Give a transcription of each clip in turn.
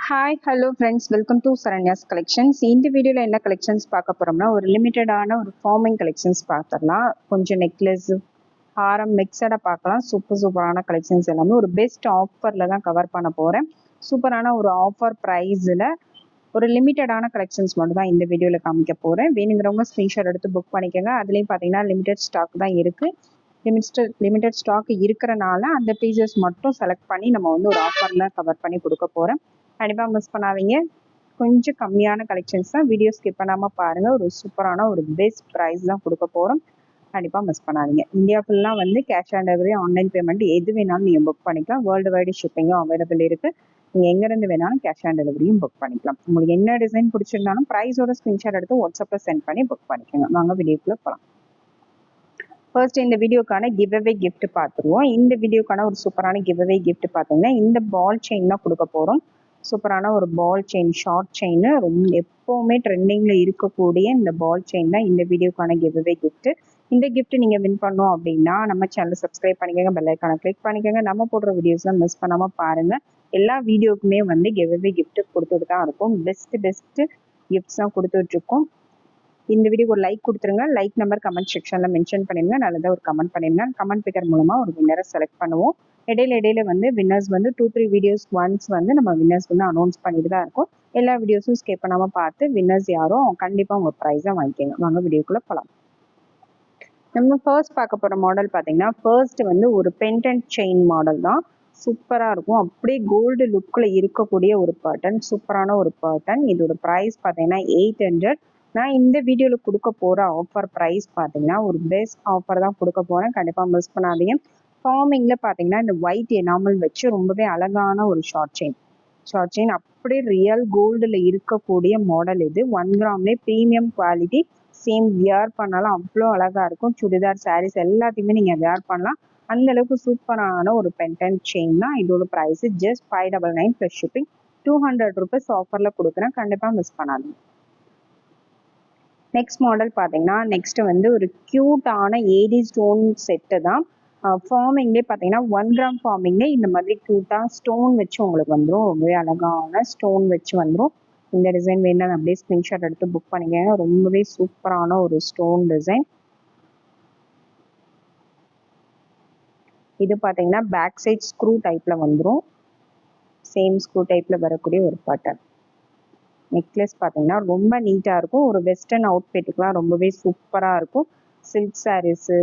Hi hello friends, welcome to Saranya's collections. இந்த வீடியோவில் என்ன கலெக்ஷன்ஸ் பார்க்க போகிறோம்னா, ஒரு லிமிட்டடான ஒரு ஃபார்மிங் கலெக்ஷன்ஸ் பார்த்துடலாம். கொஞ்சம் நெக்லஸ், ஹாரம் மிக்சடாக பார்க்கலாம். சூப்பரான கலெக்ஷன்ஸ் எல்லாமே ஒரு பெஸ்ட் ஆஃபரில் தான் கவர் பண்ண போகிறேன். சூப்பரான ஒரு ஆஃபர் ப்ரைஸில் ஒரு லிமிட்டடான கலெக்ஷன்ஸ் மட்டும் தான் இந்த வீடியோவில் காமிக்க போகிறேன். வேணுங்கிறவங்க ஸ்க்ரீன்ஷாட் எடுத்து புக் பண்ணிக்கோங்க. அதுலேயும் பார்த்தீங்கன்னா லிமிடெட் ஸ்டாக் தான் இருக்குது. லிமிடெட் ஸ்டாக் இருக்கிறனால அந்த பீசஸ் மட்டும் செலக்ட் பண்ணி நம்ம வந்து ஒரு ஆஃபரில் கவர் பண்ணி கொடுக்க போகிறேன். கண்டிப்பாக மிஸ் பண்ணாதீங்க. கொஞ்சம் கம்மியான கலெக்ஷன்ஸ் தான், வீடியோ ஸ்கிப் பண்ணாமல் பாருங்கள். ஒரு சூப்பரான ஒரு பெஸ்ட் ப்ரைஸ் தான் கொடுக்க போகிறோம். கண்டிப்பாக மிஸ் பண்ணாதீங்க. இந்தியா ஃபுல்லாக வந்து cash on delivery, online payment எது வேணாலும் நீங்கள் புக் பண்ணிக்கலாம். வேர்ல்டு வைடு ஷிப்பிங்கும் அவைலபிள் இருக்குது. நீங்கள் எங்கேருந்து வேணாலும் கேஷ் ஆன் டெலிவரியும் புக் பண்ணிக்கலாம். உங்களுக்கு என்ன டிசைன் பிடிச்சிருந்தாலும் ப்ரைஸோட ஸ்க்ரீன்ஷாட் எடுத்து வாட்ஸ்அப்பில் சென்ட் பண்ணி புக் பண்ணிக்கோங்க. வாங்க வீடியோக்குள்ளே போகலாம். ஃபர்ஸ்ட் இந்த வீடியோக்கான கிவ்அவே கிஃப்ட் பார்த்துருவோம். இந்த வீடியோக்கான ஒரு சூப்பரான கிவ்அவே கிஃப்ட் பார்த்தீங்கன்னா இந்த பால் செயின் தான் கொடுக்க போகிறோம். சூப்பரான ஒரு பால் செயின், ஷார்ட் செயின், ரொம்ப எப்போவுமே ட்ரெண்டிங்கில் இருக்கக்கூடிய இந்த பால் செயின் தான் இந்த வீடியோக்கான கிவ்அவே கிஃப்ட். இந்த கிஃப்ட் நீங்கள் வின் பண்ணோம் அப்படின்னா நம்ம சேனலை சப்ஸ்கிரைப் பண்ணிக்கோங்க, பெல் ஐக்கானை கிளிக் பண்ணிக்கோங்க. நம்ம போடுற வீடியோஸ்லாம் மிஸ் பண்ணாமல் பாருங்கள். எல்லா வீடியோக்குமே வந்து கிவ்அவே கிஃப்ட் கொடுத்துட்டு தான் இருக்கும். பெஸ்ட் கிஃப்ட்ஸ் தான் கொடுத்துட்ருக்கோம். இந்த வீடியோ ஒரு லைக் கொடுத்துருங்க. லைக் நம்பர் கமெண்ட் செக்ஷனில் மென்ஷன் பண்ணிடுங்க. நல்லதாக ஒரு கமெண்ட் பண்ணிடுங்க. கமெண்ட் பிக்கர் மூலமாக ஒரு வின்னரை செலக்ட் பண்ணுவோம். இடையில வந்து வின்னர்ஸ் வந்து 2-3 வீடியோஸ் ஒன்ஸ் வந்து நம்ம வின்னர்ஸ் வந்து அனௌன்ஸ் பண்ணிட்டு தான் இருக்கோம். எல்லா வீடியோஸும் ஸ்கிப் பண்ணாமல் பார்த்து வின்னர்ஸ் யாரோ கண்டிப்பாக உங்கள் ப்ரைஸை வாங்கிக்கோங்க. வாங்க வீடியோக்குள்ளே போகலாம். நம்ம ஃபர்ஸ்ட் பார்க்க போகிற மாடல் பார்த்தீங்கன்னா ஃபர்ஸ்ட் வந்து ஒரு பெண்டன்ட் செயின் மாடல் தான். சூப்பராக இருக்கும். அப்படியே கோல்டு லுக்கில் இருக்கக்கூடிய ஒரு பேட்டர்ன், சூப்பரான ஒரு பேட்டர்ன். இதோட ப்ரைஸ் பார்த்தீங்கன்னா 800. நான் இந்த வீடியோவில் கொடுக்க போகிற ஆஃபர் ப்ரைஸ் பார்த்தீங்கன்னா ஒரு பெஸ்ட் ஆஃபர் தான் கொடுக்க போகிறேன். கண்டிப்பாக மிஸ் பண்ணாதீங்க. ஃபார்மிங்கில் பார்த்தீங்கன்னா இந்த ஒயிட் எனாமல் வச்சு ரொம்பவே அழகான ஒரு ஷார்ட் செயின் அப்படியே ரியல் கோல்டில் இருக்கக்கூடிய மாடல் இது. 1 கிராம்லேயே ப்ரீமியம் குவாலிட்டி. சேம் வியர் பண்ணாலும் அவ்வளோ அழகாக இருக்கும். சுடிதார், சாரீஸ் எல்லாத்தையுமே நீங்கள் வியர் பண்ணலாம். அந்த அளவுக்கு சூப்பரான ஒரு பெண்டன்ட் செயின் தான். இதோட price just 599 plus shipping. 200 rupees ஆஃபரில் கொடுக்குறேன். கண்டிப்பாக மிஸ் பண்ணாதீங்க. நெக்ஸ்ட் மாடல் பார்த்தீங்கன்னா நெக்ஸ்ட் வந்து ஒரு க்யூட்டான ஏடி ஸ்டோன் செட்டு தான். ஃபார்மிங்லேயே பார்த்தீங்கன்னா 1 கிராம் ஃபார்மிங்லேயே இந்த மாதிரி க்யூட்டாக ஸ்டோன் வச்சு உங்களுக்கு வந்துடும். ரொம்பவே அழகான ஸ்டோன் வச்சு வந்துடும். இந்த டிசைன் வேணும் அப்படியே ஸ்க்ரீன்ஷாட் எடுத்து புக் பண்ணிக்கோங்க. ரொம்பவே சூப்பரான ஒரு ஸ்டோன் டிசைன். இது பார்த்தீங்கன்னா பேக் சைட் ஸ்க்ரூ டைப்பில் வந்துடும். சேம் ஸ்க்ரூ டைப்பில் வரக்கூடிய ஒரு பேட்டர்ன். நெக்லஸ் பார்த்தீங்கன்னா ரொம்ப நீட்டாக இருக்கும். ஒரு வெஸ்டர்ன் அவுட்ஃபிட்டுக்கெலாம் ரொம்பவே சூப்பராக இருக்கும். சில்க் சாரீஸு,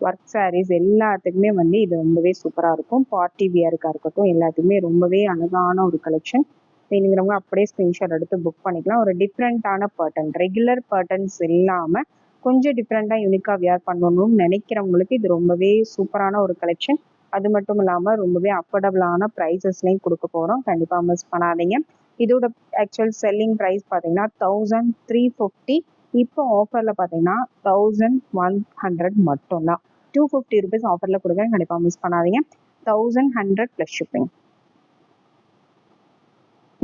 ஒர்க் சாரீஸ் எல்லாத்துக்குமே வந்து இது ரொம்பவே சூப்பராக இருக்கும். பார்ட்டி வியருக்காக இருக்கட்டும் எல்லாத்துக்குமே ரொம்பவே அழகான ஒரு கலெக்ஷன். வேணுங்கிறவங்க அப்படியே ஸ்க்ரீன்ஷாட் எடுத்து புக் பண்ணிக்கலாம். ஒரு டிஃப்ரெண்ட்டான பேட்டர்ன், ரெகுலர் பேட்டர்ன்ஸ் இல்லாமல் கொஞ்சம் டிஃப்ரெண்ட்டாக யூனிக்காக வியர் பண்ணணும்னு நினைக்கிறவங்களுக்கு இது ரொம்பவே சூப்பரான ஒரு கலெக்ஷன். அது மட்டும் இல்லாமல் ரொம்பவே அஃபோர்டபுளான ப்ரைஸஸ்லையும் கொடுக்க போகிறோம். கண்டிப்பாக மிஸ் பண்ணாதீங்க. இதோட ஆக்சுவல் செல்லிங் ப்ரைஸ் பார்த்தீங்கன்னா 1350. இப்போ ஆஃபரில் பார்த்தீங்கன்னா 1100 மட்டும்தான். 250 ரூபீஸ் ஆஃபரில் கொடுங்க. கண்டிப்பாக மிஸ் பண்ணாதீங்க. 1100 ப்ளஸ் ஷிப்பிங்.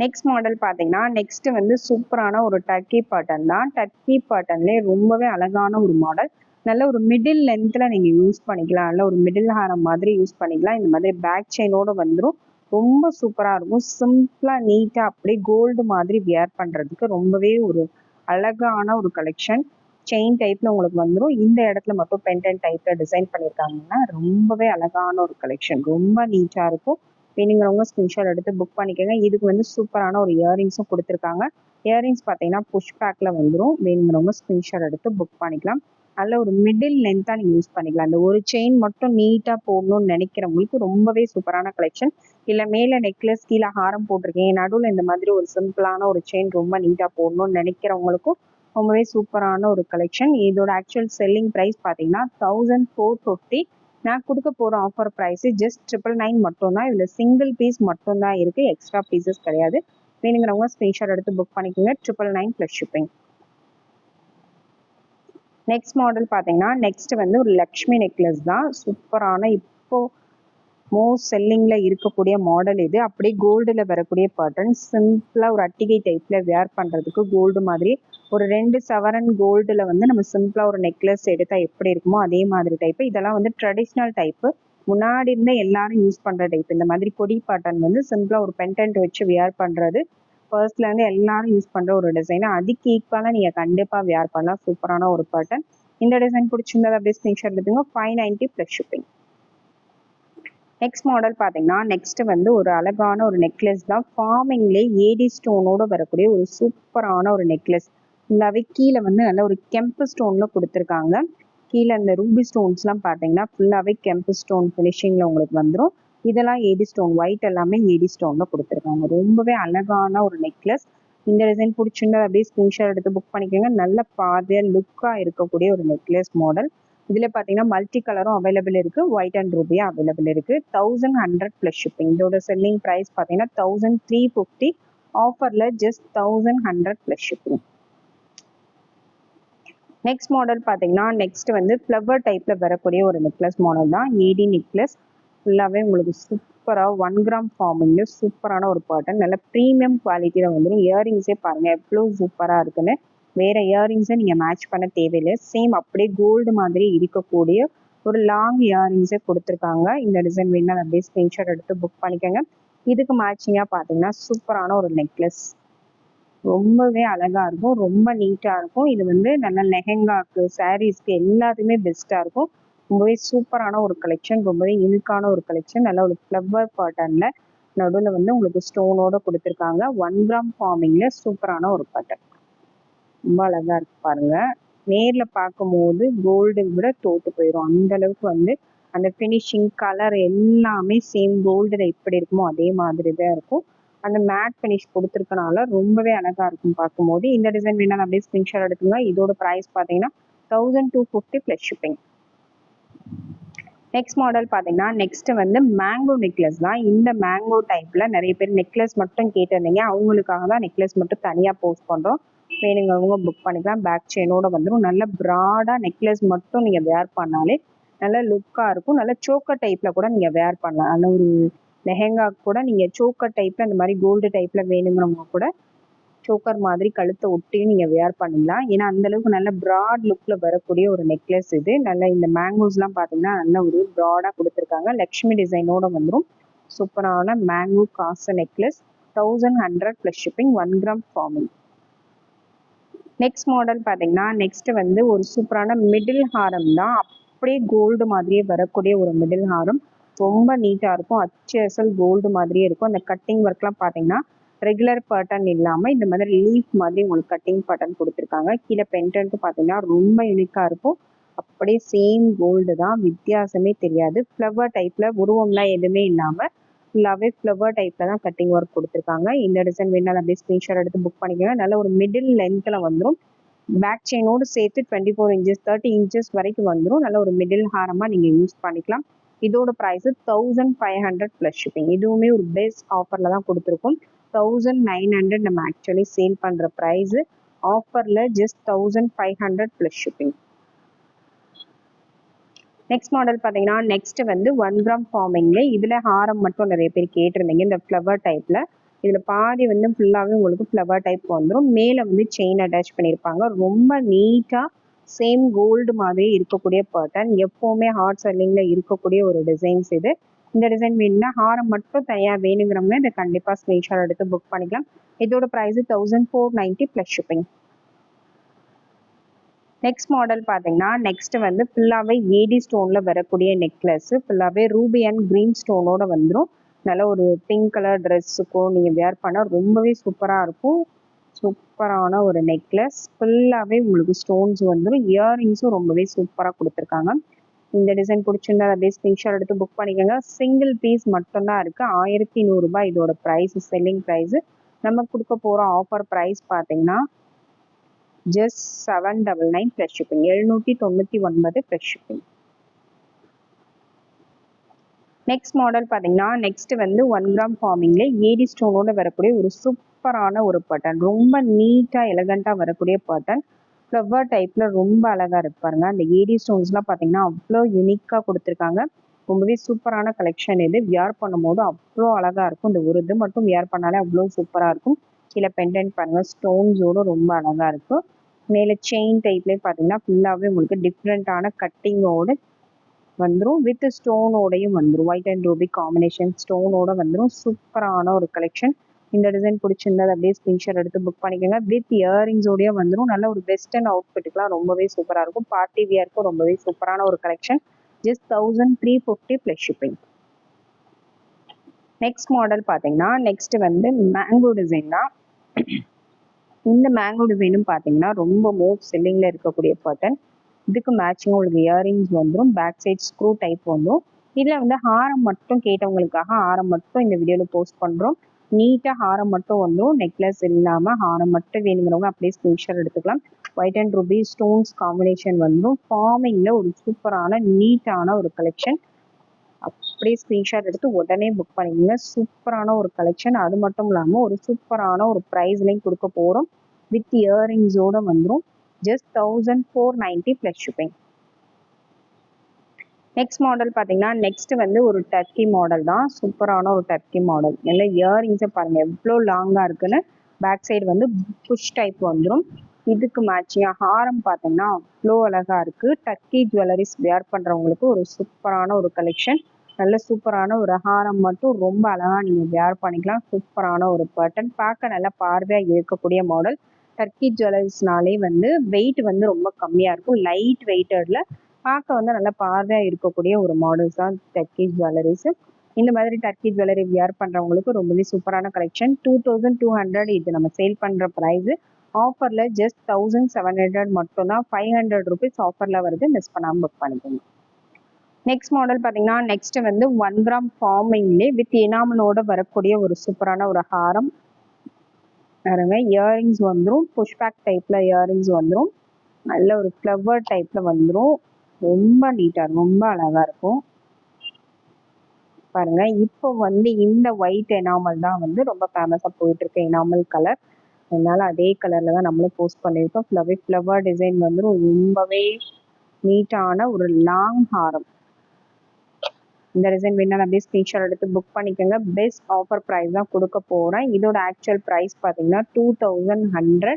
நெக்ஸ்ட் மாடல் பார்த்தீங்கன்னா நெக்ஸ்ட் வந்து சூப்பரான ஒரு டர்க்கி பேட்டர்ன் தான். டர்க்கி பேட்டர்ன்லேயே ரொம்பவே அழகான ஒரு மாடல். நல்ல ஒரு மிடில் லென்த்தில் நீங்கள் யூஸ் பண்ணிக்கலாம். நல்ல ஒரு மிடில் ஹாரம் மாதிரி யூஸ் பண்ணிக்கலாம். இந்த மாதிரி பேக் செயினோடு வந்துடும். ரொம்ப சூப்பராக இருக்கும். சிம்பிளாக நீட்டாக அப்படியே கோல்டு மாதிரி வியர் பண்ணுறதுக்கு ரொம்பவே ஒரு அழகான ஒரு கலெக்ஷன். செயின் டைப்பில் உங்களுக்கு வந்துடும். இந்த இடத்துல மட்டும் பெண்டன்ட் டைப்பில் டிசைன் பண்ணியிருக்காங்கன்னா ரொம்பவே அழகான ஒரு கலெக்ஷன். ரொம்ப நீட்டாக இருக்கும். வேணுங்கிறவங்க ஸ்க்ரீன்ஷாட் எடுத்து புக் பண்ணிக்கோங்க. இதுக்கு வந்து சூப்பரான ஒரு இயரிங்ஸும் கொடுத்துருக்காங்க. இயரிங்ஸ் பார்த்தீங்கன்னா புஷ் பேக்கில் வந்துடும். வேணுங்கிறவங்க ஸ்க்ரீன்ஷாட் எடுத்து புக் பண்ணிக்கலாம். நல்ல ஒரு மிடில் லென்த்தாக நீங்கள் யூஸ் பண்ணிக்கலாம். அந்த ஒரு செயின் மட்டும் நீட்டாக போடணும்னு நினைக்கிறவங்களுக்கு ரொம்பவே சூப்பரான கலெக்ஷன். இல்லை மேலே நெக்லஸ், கீழே ஹாரம் போட்டிருக்கேன், நடுவில் இந்த மாதிரி ஒரு சிம்பிளான ஒரு செயின் ரொம்ப நீட்டாக போடணும்னு நினைக்கிறவங்களுக்கும் ரொம்பவே சூப்பரான ஒரு கலெக்ஷன். இதோட ஆக்சுவல் செல்லிங் ப்ரைஸ் பார்த்தீங்கன்னா 1450. நான் கொடுக்க போகிற ஆஃபர் ப்ரைஸு ஜஸ்ட் 999 மட்டும்தான். இதில் சிங்கிள் பீஸ் மட்டும்தான் இருக்குது, எக்ஸ்ட்ரா பீசஸ் கிடையாது. வேணுங்கிறவங்க ஸ்க்ரீன்ஷாட் எடுத்து புக் பண்ணிக்கோங்க. 999 ப்ளஸ் ஷிப்பிங். நெக்ஸ்ட் மாடல் பார்த்தீங்கன்னா நெக்ஸ்ட் வந்து ஒரு லக்ஷ்மி நெக்லஸ் தான். சூப்பரான இப்போது மோஸ்ட் செல்லிங்கில் இருக்கக்கூடிய மாடல் இது. அப்படியே கோல்டில் வரக்கூடிய பேட்டர்ன். சிம்பிளாக ஒரு அட்டிகை டைப்பில் வேர் பண்ணுறதுக்கு கோல்டு மாதிரி ஒரு 2 சவரன் கோல்டில் வந்து நம்ம சிம்பிளாக ஒரு நெக்லஸ் எடுத்தால் எப்படி இருக்குமோ அதே மாதிரி டைப்பு. இதெல்லாம் வந்து ட்ரெடிஷ்னல் டைப்பு. முன்னாடி இருந்த எல்லாரும் யூஸ் பண்ற டைப். இந்த மாதிரி கொடி பேட்டர்ன் வந்து சிம்பிளா ஒரு பெண்டன்ட் வச்சு வியர் பண்றது ஃபர்ஸ்ட்ல இருந்து எல்லாரும் யூஸ் பண்ற ஒரு டிசைன். அதுக்கு ஈக்குவலா நீங்க கண்டிப்பா வியர் பண்ணலாம். சூப்பரான ஒரு பேட்டர்ன். இந்த டிசைன் பிடிச்சிருந்தது அப்படியே ஸ்கிரீன்ஷாட் எடுத்துங்க. 590 + ஷிப்பிங். நெக்ஸ்ட் மாடல் பார்த்தீங்கன்னா நெக்ஸ்ட் வந்து ஒரு அழகான ஒரு நெக்லஸ் தான். ஃபார்மிங்லேயே ஏடி ஸ்டோனோட வரக்கூடிய ஒரு சூப்பரான ஒரு நெக்லஸ். ஃபுல்லாகவே கீழே வந்து நல்ல ஒரு கெம்பு ஸ்டோனில் கொடுத்துருக்காங்க. கீழே அந்த ரூபி ஸ்டோன்ஸ்லாம் பார்த்தீங்கன்னா ஃபுல்லாகவே கெம்பு ஸ்டோன் ஃபினிஷிங்கில் உங்களுக்கு வந்துடும். இதெல்லாம் ஏடி ஸ்டோன், ஒயிட் எல்லாமே ஏடி ஸ்டோனில் கொடுத்துருக்காங்க. ரொம்பவே அழகான ஒரு நெக்லஸ். இந்த டிசைன் பிடிச்சிருந்தா அப்படியே ஸ்க்ரீன்ஷாட் எடுத்து புக் பண்ணிக்கோங்க. நல்ல பாதியாக லுக்காக இருக்கக்கூடிய ஒரு நெக்லஸ் மாடல். இதுல பாத்தீங்கன்னா மல்டி கலரும் அவைலபிள் இருக்கு, ஒயிட் அண்ட் ரூபியா அவைலபிள் இருக்கு. 1100 + ஷிப்பிங். இதோட செல்லிங் பிரைஸ் பாத்தீங்கன்னா 1350. ஆஃபர்ல ஜஸ்ட் 1100 + ஷிப்பிங். நெக்ஸ்ட் மாடல் பாத்தீங்கன்னா நெக்ஸ்ட் வந்து ஃப்ளவர் டைப்ல வரக்கூடிய ஒரு நெக்லஸ் மாடல் தான். ஏடி நெக்லஸ். ஃபுல்லாவே உங்களுக்கு சூப்பரா 1 கிராம் ஃபார்மிங்ல சூப்பரான ஒரு பேட்டர்ன். நல்ல ப்ரீமியம் குவாலிட்டியில வந்துடும். இயரிங்ஸே பாருங்க எவ்வளவு சூப்பரா இருக்குன்னு. வேற இயரிங்ஸை நீங்க மேட்ச் பண்ண தேவையில்லை. சேம் அப்படியே கோல்டு மாதிரி இருக்கக்கூடிய ஒரு லாங் இயரிங்ஸே கொடுத்துருக்காங்க. இந்த டிசைன் வேணா அப்படியே ஸ்கிரீன்ஷாட் எடுத்து புக் பண்ணிக்கோங்க. இதுக்கு மேட்சிங்கா பாத்தீங்கன்னா சூப்பரான ஒரு நெக்லஸ். ரொம்பவே அழகா இருக்கும், ரொம்ப நீட்டா இருக்கும். இது வந்து நல்ல லெஹெங்காக்கு, சாரீஸ்க்கு எல்லாத்துக்குமே பெஸ்டா இருக்கும். ரொம்பவே சூப்பரான ஒரு கலெக்ஷன், ரொம்பவே யூனிக்கான ஒரு கலெக்ஷன். நல்ல ஒரு ஃப்ளவர் பேட்டர்ன்ல நடுவில் வந்து உங்களுக்கு ஸ்டோனோட கொடுத்துருக்காங்க. 1 கிராம் ஃபார்மிங்ல சூப்பரான ஒரு பேட்டர்ன். ரொம்ப அழகா இருக்கு பாருங்க. நேர்ல பார்க்கும்போது கோல்டு விட தோத்து போயிடும். அந்த அளவுக்கு வந்து அந்த ஃபினிஷிங், கலர் எல்லாமே சேம் கோல்டுல எப்படி இருக்குமோ அதே மாதிரி தான் இருக்கும். அந்த மேட் ஃபினிஷ் கொடுத்துருக்கனால ரொம்பவே அழகா இருக்கும் பார்க்கும்போது. இந்த டிசைன் வேணாலும் அப்படியே ஸ்கிரீன்ஷாட் எடுத்துங்க. இதோட ப்ரைஸ் பார்த்தீங்கன்னா 1250 + ஷிப்பிங். நெக்ஸ்ட் மாடல் பார்த்தீங்கன்னா நெக்ஸ்ட் வந்து மேங்கோ நெக்லஸ் தான். இந்த மேங்கோ டைப்ல நிறைய பேர் நெக்லஸ் மட்டும் கேட்டிருந்தீங்க. அவங்களுக்காக தான் நெக்லஸ் மட்டும் தனியாக போஸ்ட் பண்ணுறோம். வேணுங்கிறவங்க புக் பண்ணிக்கலாம். பேக் செயினோட வந்துடும். நல்ல ப்ராடா நெக்லஸ் மட்டும் நீங்க வேர் பண்ணாலே நல்ல லுக்கா இருக்கும். நல்ல சோக்கர் டைப்ல கூட நீங்க வேர் பண்ணலாம். நல்ல ஒரு லெஹெங்கா கூட நீங்க சோக்கர் டைப்ல இந்த மாதிரி கோல்டு டைப்ல வேணுங்கிறவங்க கூட சோக்கர் மாதிரி கழுத்தை ஒட்டி நீங்க வேர் பண்ணிக்கலாம். ஏன்னா அந்த அளவுக்கு நல்ல ப்ராட் லுக்ல வரக்கூடிய ஒரு நெக்லஸ் இது. நல்ல இந்த மேங்கோஸ் எல்லாம் பாத்தீங்கன்னா நல்ல ஒரு ப்ராடா கொடுத்துருக்காங்க. லக்ஷ்மி டிசைனோட வந்துடும். சூப்பரான மேங்கோ காசு necklace. 1100 + shipping. 1 gram farming. Next model பார்த்தீங்கன்னா நெக்ஸ்ட் வந்து ஒரு சூப்பரான மிடில் ஹாரம் தான். அப்படியே கோல்டு மாதிரியே வரக்கூடிய ஒரு மிடில் ஹாரம். ரொம்ப நீட்டாக இருக்கும். அச்சு அசல் கோல்டு மாதிரியே இருக்கும். அந்த கட்டிங் ஒர்க்லாம் பார்த்தீங்கன்னா ரெகுலர் பேட்டர்ன் இல்லாமல் இந்த மாதிரி லீஃப் மாதிரி உங்களுக்கு கட்டிங் பேட்டர்ன் கொடுத்துருக்காங்க. கீழே பென்டன்ட்டு பார்த்தீங்கன்னா ரொம்ப யூனிக்காக இருக்கும். அப்படியே சேம் கோல்டு தான், வித்தியாசமே தெரியாது. ஃப்ளவர் டைப்பில் உருவம்லாம் எதுவுமே இல்லாமல் ஃபுல்லாகவே ஃப்ளவர் டைப்பில் தான் கட்டிங் ஒர்க் கொடுத்துருக்காங்க. இந்த டிசைன் வேணாலும் அப்படியே ஸ்க்ரீன்ஷாட் எடுத்து புக் பண்ணிக்கோங்க. நல்ல ஒரு மிடில் லென்த்தில் வந்துடும். பேக் செயினோடு சேர்த்து 24 இன்ச்சஸ் 30 இன்ச்சஸ் வரைக்கும் வந்துடும். நல்ல ஒரு மிடில் ஹாரமாக நீங்கள் யூஸ் பண்ணிக்கலாம். இதோட ப்ரைஸு 1500 + ஷிப்பிங். இதுவுமே ஒரு பெஸ்ட் ஆஃபரில் தான் கொடுத்துருக்கோம். 1900 நம்ம ஆக்சுவலி சேல் பண்ணுற ப்ரைஸு. ஆஃபரில் ஜஸ்ட் 1500 + ஷிப்பிங். நெக்ஸ்ட் மாடல் பார்த்தீங்கன்னா நெக்ஸ்ட் வந்து 1 கிராம் ஃபார்மிங்ல இதில் ஹாரம் மட்டும் நிறைய பேர் கேட்டிருந்தீங்க. இந்த ஃப்ளவர் டைப்பில் இதில் பாதி வந்து ஃபுல்லாகவே உங்களுக்கு ஃப்ளவர் டைப் வந்துடும். மேலே வந்து செயின் அட்டாச் பண்ணியிருப்பாங்க. ரொம்ப நீட்டாக சேம் கோல்டு மாதிரி இருக்கக்கூடிய பேட்டர்ன். எப்போவுமே ஹாட் செல்லிங்கில் இருக்கக்கூடிய ஒரு டிசைன்ஸ் இது. இந்த டிசைன் வேணும்னா ஹாரம் மட்டும் தனியாக வேணுங்கிறவங்க இதை கண்டிப்பாக ஸ்க்ரீன்ஷாட் எடுத்து புக் பண்ணிக்கலாம். இதோட ப்ரைஸு 1490 + ஷிப்பிங். நெக்ஸ்ட் மாடல் பார்த்தீங்கன்னா நெக்ஸ்ட் வந்து ஃபுல்லாகவே ஏடி ஸ்டோனில் வரக்கூடிய நெக்லஸ். ஃபுல்லாகவே ரூபி அண்ட் க்ரீன் ஸ்டோனோட வந்துடும். நல்ல ஒரு பிங்க் கலர் ட்ரெஸ்ஸுக்கும் நீங்கள் வேர் பண்ண ரொம்பவே சூப்பராக இருக்கும். சூப்பரான ஒரு நெக்லஸ். ஃபுல்லாகவே உங்களுக்கு ஸ்டோன்ஸ் வந்துடும். இயரிங்ஸும் ரொம்பவே சூப்பராக கொடுத்துருக்காங்க. இந்த டிசைன் பிடிச்சிருந்தா அப்படியே ஸ்க்ரீன்ஷாட் எடுத்து புக் பண்ணிக்கோங்க. சிங்கிள் பீஸ் மட்டும்தான் இருக்குது. 1100 ரூபாய் இதோட ப்ரைஸ், செல்லிங் ப்ரைஸு. நம்ம கொடுக்க போகிற ஆஃபர் ப்ரைஸ் பார்த்தீங்கன்னா just 799 + shipping. 799 + shipping. Next model பார்த்தீங்கன்னா நெக்ஸ்ட் வந்து 1 கிராம் ஃபார்மிங்ல ஏடி ஸ்டோனோட வரக்கூடிய ஒரு சூப்பரான ஒரு பேட்டர்ன். ரொம்ப நீட்டாக எலகண்ட்டாக வரக்கூடிய பேட்டர்ன். ஃப்ளவர் டைப்பில் ரொம்ப அழகாக இருக்கு பாருங்க. அந்த ஏடி ஸ்டோன்ஸ்லாம் பார்த்தீங்கன்னா அவ்வளோ யூனிக்காக கொடுத்துருக்காங்க. ரொம்பவே சூப்பரான கலெக்ஷன் இது. வியர் பண்ணும்போது அவ்வளோ அழகாக இருக்கும். இந்த ஒரு இது மட்டும் வியர் பண்ணாலே அவ்வளோ சூப்பராக இருக்கும். கீழே பெண்டன்ட் பாருங்க, ஸ்டோன்ஸோட ரொம்ப அழகாக இருக்கும். மேலே செயின் டைப்லேயே பார்த்தீங்கன்னா ஃபுல்லாகவே உங்களுக்கு டிஃப்ரெண்ட்டான கட்டிங்கோட வந்துடும். வித் ஸ்டோனோடையும் வந்துடும். ஒயிட் அண்ட் ரூபி காம்பினேஷன் ஸ்டோனோட வந்துடும். சூப்பரான ஒரு கலெக்ஷன். இந்த டிசைன் பிடிச்சிருந்தது அப்படியே ஸ்கிரீன்ஷாட் எடுத்து புக் பண்ணிக்கோங்க. வித் இயரிங்ஸோடய வந்துடும். நல்ல ஒரு வெஸ்டர்ன் அவுட்ஃபிட்டுக்குலாம் ரொம்பவே சூப்பராக இருக்கும். பார்ட்டி வியருக்கும் ரொம்பவே சூப்பரான ஒரு collection. Just 1350 plus shipping. Next model பார்த்தீங்கன்னா நெக்ஸ்ட் வந்து மேங்கோ டிசைன் தான். இந்த மேங்கோ டிசைனும் பார்த்தீங்கன்னா ரொம்ப மோஸ்ட் செல்லிங்கில் இருக்கக்கூடிய பேட்டர்ன். இதுக்கு மேட்சிங் உங்களுக்கு இயரிங்ஸ் வந்துடும். பேக் சைட் ஸ்க்ரூ டைப் வந்துடும். இதில் வந்து ஹாரம் மட்டும் கேட்டவங்களுக்காக ஹாரம் மட்டும் இந்த வீடியோவில் போஸ்ட் பண்ணுறோம். நீட்டாக ஹாரம் மட்டும் வந்துடும். நெக்லஸ் இல்லாமல் ஹாரம் மட்டும் வேணுங்கிறவங்க அப்படியே ஸ்கிரீன்ஷாட் எடுத்துக்கலாம். White and Ruby stones combination வந்துடும். ஃபார்மிங்கில் ஒரு சூப்பரான நீட்டான ஒரு கலெக்ஷன். அப்படியே ஸ்க்ரீன்ஷாட் எடுத்து உடனே புக் பண்ணிக்கோங்க. சூப்பரான ஒரு கலெக்ஷன். அது மட்டும் இல்லாமல் ஒரு சூப்பரான ஒரு ப்ரைஸ்லையும் கொடுக்க போகிறோம். வித் இயரிங்ஸோட வந்துடும். Just 1490 plus shipping. Next model பார்த்தீங்கன்னா நெக்ஸ்ட் வந்து ஒரு டர்க்கி மாடல் தான். சூப்பரான ஒரு டர்க்கி மாடல். நல்ல இயரிங்ஸை பாருங்கள் எவ்வளோ லாங்காக இருக்குன்னு. பேக் சைடு வந்து புஷ் டைப் வந்துடும். இதுக்கு மேட்சிங்காக ஹாரம் பார்த்தீங்கன்னா அவ்வளோ அழகாக இருக்குது. டர்க்கி ஜுவல்லரிஸ் வேர் பண்ணுறவங்களுக்கு ஒரு சூப்பரான ஒரு கலெக்ஷன். நல்ல சூப்பரான ஒரு ஹாரம் மட்டும் ரொம்ப அழகாக நீங்கள் வேர் பண்ணிக்கலாம். சூப்பரான ஒரு பேட்டர்ன். பார்க்க நல்லா பார்வையாக இருக்கக்கூடிய மாடல். டர்க்கி ஜுவல்லரிஸ்னாலே வந்து வெயிட் வந்து ரொம்ப கம்மியாக இருக்கும். லைட் வெயிட்டடில் பார்க்க வந்து நல்லா பார்வையாக இருக்கக்கூடிய ஒரு மாடல்ஸ் தான் டர்க்கி ஜுவல்லரிஸ். இந்த மாதிரி டர்க்கி ஜுவல்லரி வியர் பண்ணுறவங்களுக்கு ரொம்பவே சூப்பரான கலெக்ஷன். 2200 இது நம்ம சேல் பண்ணுற ப்ரைஸு. ஆஃபரில் ஜஸ்ட் 1700 மட்டும்தான். 500 ருபீஸ் ஆஃபரில் வருது. மிஸ் பண்ணாமல் புக் பண்ணிக்கோங்க. நெக்ஸ்ட் மாடல் பார்த்தீங்கன்னா நெக்ஸ்ட் வந்து 1 கிராம் ஃபார்மிங்லேயே வித் எனாமலோட வரக்கூடிய ஒரு சூப்பரான ஒரு ஹாரம். பாருங்க இயரிங்ஸ் வந்துடும். புஷ்பேக் டைப்பில் இயரிங்ஸ் வந்துடும். நல்ல ஒரு ஃப்ளவர் டைப்பில் வந்துடும். ரொம்ப நீட்டாக ரொம்ப அழகாக இருக்கும். பாருங்க இப்போ வந்து இந்த ஒயிட் எனாமல் தான் வந்து ரொம்ப ஃபேமஸாக போயிட்டு இருக்கு. Enamel colour. அதனால அதே கலர்ல தான் நம்மளும் போஸ்ட் பண்ணியிருக்கோம். ஃப்ளவர் டிசைன் வந்து ரொம்பவே நீட்டான ஒரு லாங் ஹாரம். இந்த டிசைன் வேணாலும் அப்படியே ஸ்க்ரீன்ஷாட் எடுத்து புக் பண்ணிக்கோங்க. பெஸ்ட் ஆஃபர் ப்ரைஸ் தான் கொடுக்க போகிறேன். இதோட ஆக்சுவல் ப்ரைஸ் பார்த்தீங்கன்னா 2100.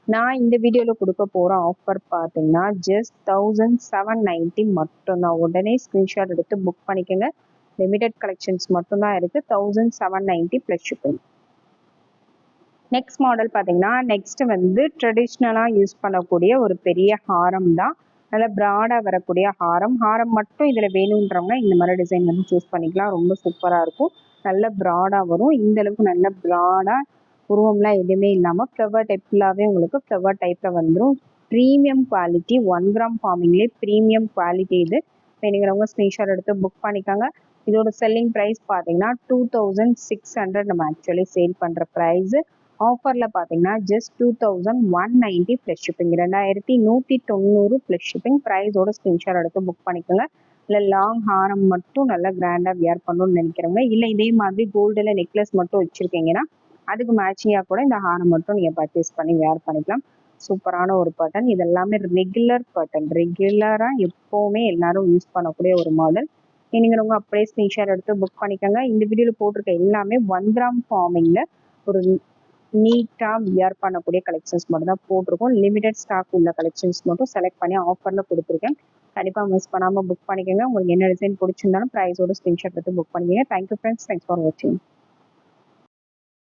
நான் இந்த வீடியோவில் கொடுக்க போகிற ஆஃபர் பார்த்தீங்கன்னா ஜஸ்ட் 1790 மட்டும்தான். உடனே ஸ்க்ரீன்ஷாட் எடுத்து புக் பண்ணிக்கோங்க. லிமிடெட் கலெக்ஷன்ஸ் மட்டும்தான் இருக்குது. 1790 ப்ளஸ் ஷிப்பிங். நெக்ஸ்ட் மாடல் பார்த்தீங்கன்னா நெக்ஸ்ட் வந்து ட்ரெடிஷ்னலாக யூஸ் பண்ணக்கூடிய ஒரு பெரிய ஹாரம் தான். நல்லா ப்ராடாக வரக்கூடிய ஹாரம். ஹாரம் மட்டும் இதில் வேணுன்றவங்க இந்த மாதிரி டிசைன் வந்து சூஸ் பண்ணிக்கலாம். ரொம்ப சூப்பராக இருக்கும். நல்ல ப்ராடாக வரும். இந்த அளவுக்கு நல்ல ப்ராடாக உருவம்லாம் எதுவுமே இல்லாமல் ஃப்ளவர் டைப் ஃபுல்லாகவே உங்களுக்கு ஃப்ளவர் டைப்பில் வந்துடும். Premium quality. 1 கிராம் ஃபார்மிங்லேயே ப்ரீமியம் குவாலிட்டி இது. வேணுங்கிறவங்க ஸ்க்ரீன்ஷாட் எடுத்து புக் பண்ணிக்காங்க. இதோட செல்லிங் ப்ரைஸ் பார்த்தீங்கன்னா 2600 நம்ம ஆக்சுவலி சேல் பண்ணுற ப்ரைஸு. ஆஃபரில் பார்த்தீங்கன்னா just 2190 plus shipping. 2190 plus shipping. ப்ரைஸோட ஸ்க்ரீன்ஷாட் எடுத்து புக் பண்ணிக்கோங்க. இல்லை லாங் ஹாரம் மட்டும் நல்லா கிராண்டாக வியர் பண்ணணும்னு நினைக்கிறவங்க, இல்லை இதே மாதிரி கோல்டில் நெக்லஸ் மட்டும் வச்சுருக்கீங்கன்னா அதுக்கு மேட்சிங்காக கூட இந்த ஹாரம் மட்டும் நீங்கள் பர்ச்சேஸ் பண்ணி வியர் பண்ணிக்கலாம். சூப்பரான ஒரு பேட்டர்ன். இது எல்லாமே ரெகுலர் பேட்டர்ன். ரெகுலராக எப்போவுமே எல்லாரும் யூஸ் பண்ணக்கூடிய ஒரு மாடல். வேணுங்கிறவங்க அப்படியே ஸ்க்ரீன்ஷாட் எடுத்து புக் பண்ணிக்கோங்க. இந்த வீடியோவில் போட்டிருக்க எல்லாமே 1 கிராம் ஃபார்மிங்கில் ஒரு நீட்டாக வியர் பண்ணக்கூடிய கலெக்ஷன்ஸ் மட்டும் தான் போட்டிருக்கோம். லிமிடெட் ஸ்டாக் உள்ள கலெக்ஷன்ஸ் மட்டும் செலக்ட் பண்ணி ஆஃபரில் கொடுத்துருக்கேன். கண்டிப்பாக மிஸ் பண்ணாமல் புக் பண்ணிக்கோங்க. உங்களுக்கு என்ன டிசைன் பிடிச்சிருந்தாலும் ப்ரைஸோட ஸ்க்ரீன்ஷாட் எடுத்து புக் பண்ணிக்கோங்க. Thank you friends. தேங்க்ஸ் ஃபார் வாட்சிங்.